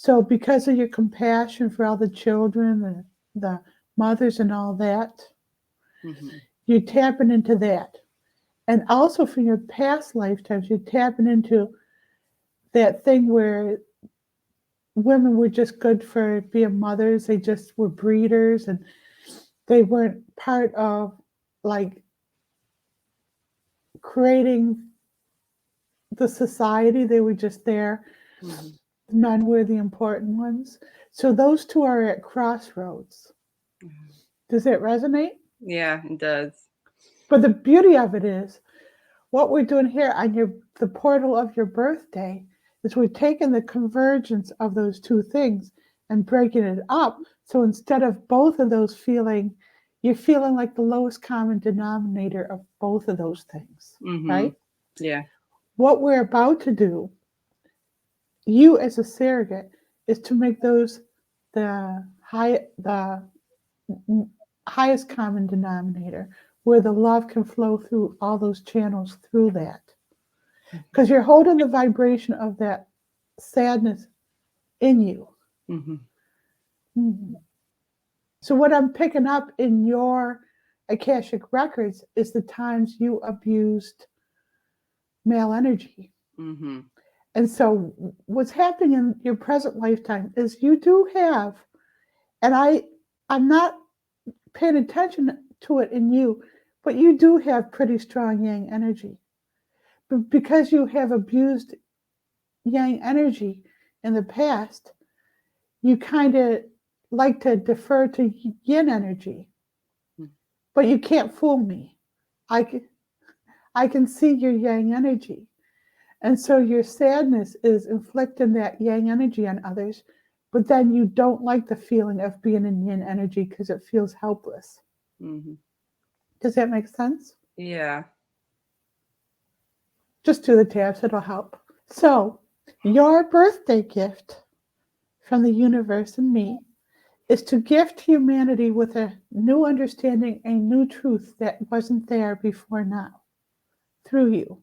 So because of your compassion for all the children, the mothers and all that, Mm-hmm. you're tapping into that. And also from your past lifetimes, you're tapping into that thing where women were just good for being mothers. They just were breeders and they weren't part of like creating the society. They were just there. Mm-hmm. Men were the important ones. So those two are at crossroads. Does it resonate? Yeah, it does. But the beauty of it is what we're doing here on the portal of your birthday is we're taking the convergence of those two things and breaking it up. So instead of both of those feeling, you're feeling like the lowest common denominator of both of those things, Mm-hmm. right? Yeah. What we're about to do, you as a surrogate, is to make those the highest common denominator where the love can flow through all those channels through that. Because you're holding the vibration of that sadness in you. Mm-hmm. Mhm. So, what I'm picking up in your Akashic records is the times you abused male energy. Mm-hmm. And so, what's happening in your present lifetime is you do have, and I'm not paying attention to it in you, but you do have pretty strong yang energy. But because you have abused yang energy in the past, you kind of like to defer to yin energy, but you can't fool me. I can see your yang energy. And so your sadness is inflicting that yang energy on others, but then you don't like the feeling of being in yin energy because it feels helpless. Mm-hmm. Does that make sense? Yeah. Just do the tabs, it'll help. So, your birthday gift from the universe and me is to gift humanity with a new understanding, a new truth that wasn't there before now through you.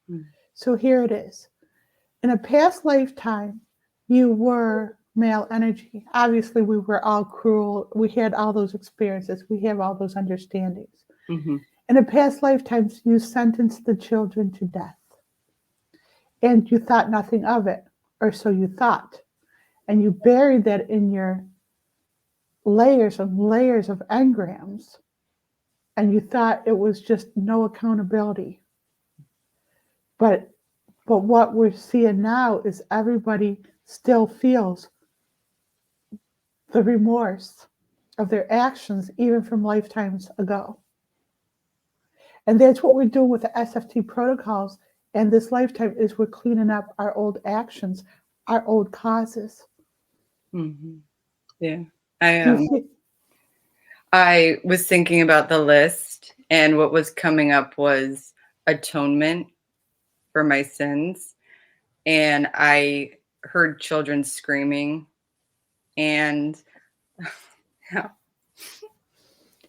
Mm-hmm. So here it is. In a past lifetime, you were male energy. Obviously, we were all cruel. We had all those experiences. We have all those understandings. Mm-hmm. In a past lifetimes, you sentenced the children to death. And you thought nothing of it, or so you thought. And you buried that in your layers and layers of engrams, and you thought it was just no accountability. But what we're seeing now is everybody still feels the remorse of their actions, even from lifetimes ago. And that's what we're doing with the SFT protocols. And this lifetime is we're cleaning up our old actions, our old causes. Mm-hmm. Yeah. I Do you um see? I was thinking about the list, and what was coming up was atonement for my sins. And I heard children screaming, and yeah,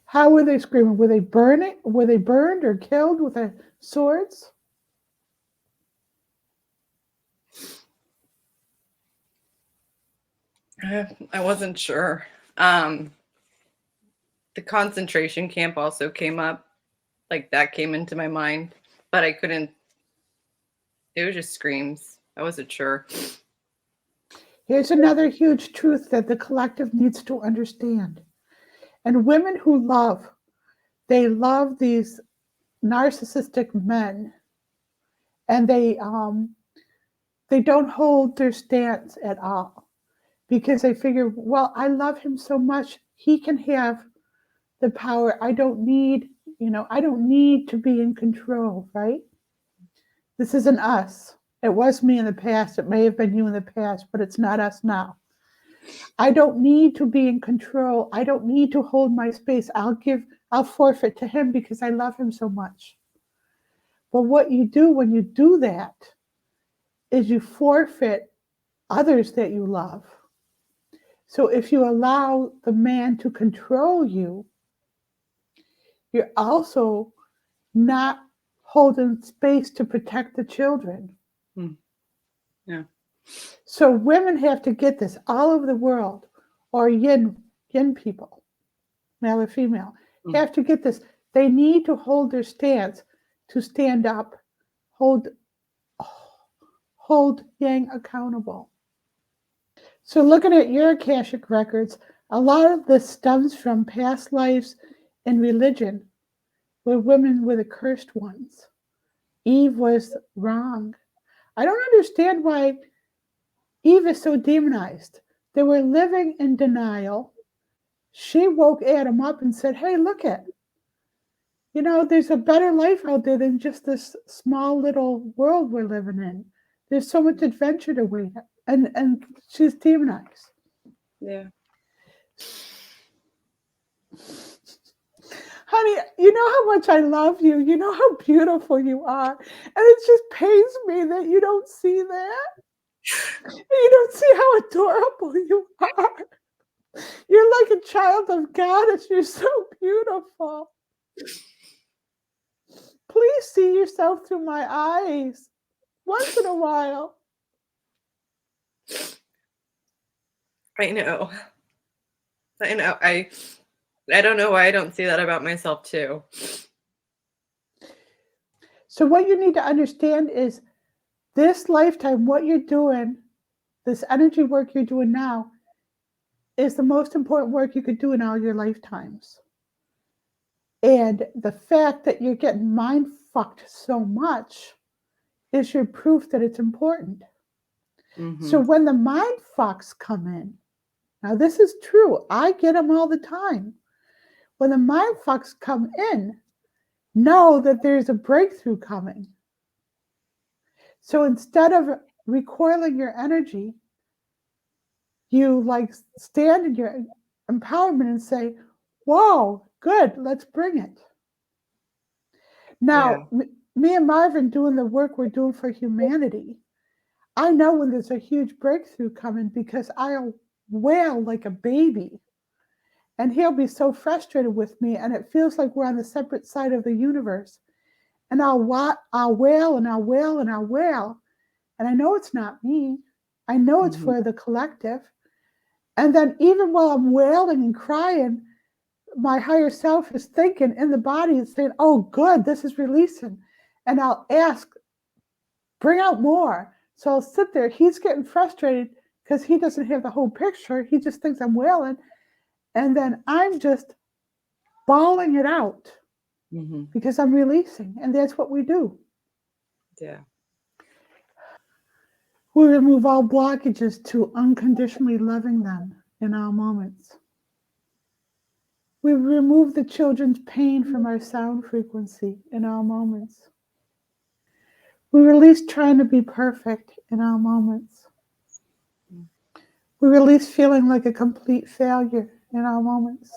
How were they screaming? Were they burning? Were they burned or killed with their swords? I wasn't sure. Um, the concentration camp also came up, like that came into my mind, but I couldn't. It was just screams. I wasn't sure. Here's another huge truth that the collective needs to understand. And women who love, they love these narcissistic men, and they don't hold their stance at all because they figure, well, I love him so much, he can have the power. I don't need to be in control, right? This isn't us. It was me in the past. It may have been you in the past, but it's not us now. I don't need to be in control. I don't need to hold my space. I'll forfeit to him because I love him so much. But what you do when you do that is you forfeit others that you love. So if you allow the man to control you, you're also not holding space to protect the children. Hmm. Yeah. So women have to get this all over the world, or yin people, male or female, Mm. have to get this. They need to hold their stance, to stand up, hold hold yang accountable. So looking at your Akashic records, a lot of this stems from past lives in religion, where women were the cursed ones. Eve was wrong. I don't understand why Eve is so demonized. They were living in denial. She woke Adam up and said, "Hey, look at, there's a better life out there than just this small little world we're living in. There's so much adventure to wait." And she's demonized. Yeah. Honey, you know how much I love you. You know how beautiful you are. And it just pains me that you don't see that. You don't see how adorable you are. You're like a child of God and you're so beautiful. Please see yourself through my eyes once in a while. I know. I know. I don't know why I don't see that about myself too. So, what you need to understand is this lifetime, what you're doing, this energy work you're doing now, is the most important work you could do in all your lifetimes. And the fact that you're getting mind fucked so much is your proof that it's important. So Mm-hmm. when the mind fucks come in, now this is true, I get them all the time. When the mind fucks come in, know that there's a breakthrough coming. So instead of recoiling your energy, you like stand in your empowerment and say, "Whoa, good, let's bring it." Yeah. Now, me and Marvin doing the work we're doing for humanity, I know when there's a huge breakthrough coming because I'll wail like a baby. And he'll be so frustrated with me, and it feels like we're on a separate side of the universe. And I'll wail and I'll wail and I'll wail. And I know it's not me. I know it's Mm-hmm. for the collective. And then, even while I'm wailing and crying, my higher self is thinking in the body and saying, "Oh, good, this is releasing." And I'll ask, "Bring out more." So I'll sit there. He's getting frustrated because he doesn't have the whole picture. He just thinks I'm wailing. And then I'm just bawling it out Mm-hmm. because I'm releasing. And that's what we do. Yeah. We remove all blockages to unconditionally loving them in our moments. We remove the children's pain from our sound frequency in our moments. We release trying to be perfect in our moments. We release feeling like a complete failure in our moments.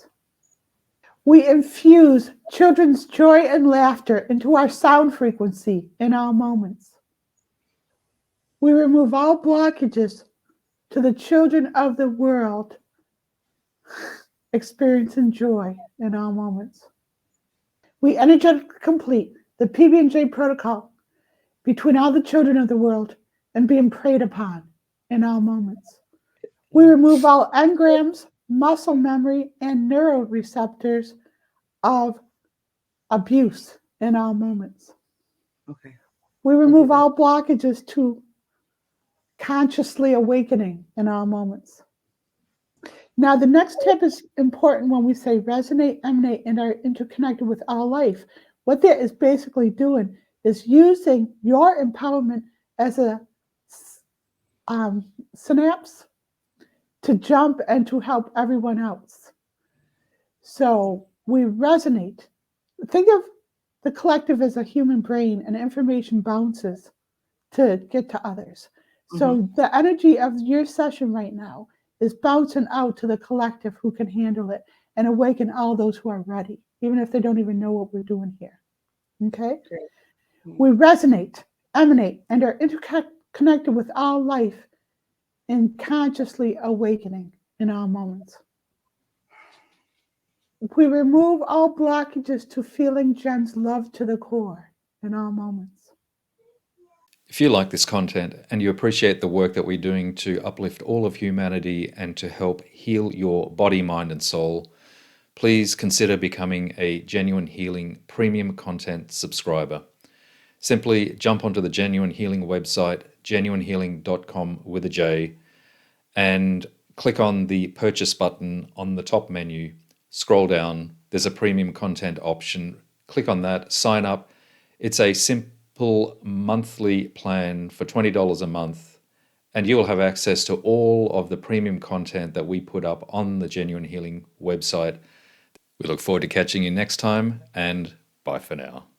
We infuse children's joy and laughter into our sound frequency in our moments. We remove all blockages to the children of the world experiencing joy in our moments. We energetically complete the PB&J protocol between all the children of the world and being preyed upon in our moments. We remove all engrams, muscle memory, and neuroreceptors of abuse in our moments. Okay. We I'll do remove that. all blockages to consciously awakening in our moments. Now, the next tip is important when we say resonate, emanate, and are interconnected with all life. What that is basically doing is using your empowerment as a synapse to jump and to help everyone else. So we resonate. Think of the collective as a human brain, and information bounces to get to others. Mm-hmm. So the energy of your session right now is bouncing out to the collective who can handle it and awaken all those who are ready, even if they don't even know what we're doing here. Okay? Great. Mm. We resonate, emanate, and are interconnected with all life in consciously awakening in all moments. We remove all blockages to feeling Jen's love to the core in all moments. If you like this content and you appreciate the work that we're doing to uplift all of humanity and to help heal your body, mind, and soul, please consider becoming a Genuine Healing premium content subscriber. Simply jump onto the Genuine Healing website, genuinehealing.com with a J, and click on the purchase button on the top menu. Scroll down, there's a premium content option. Click on that, sign up. It's a simple monthly plan for $20 a month, and you will have access to all of the premium content that we put up on the Genuine Healing website. We look forward to catching you next time, and bye for now.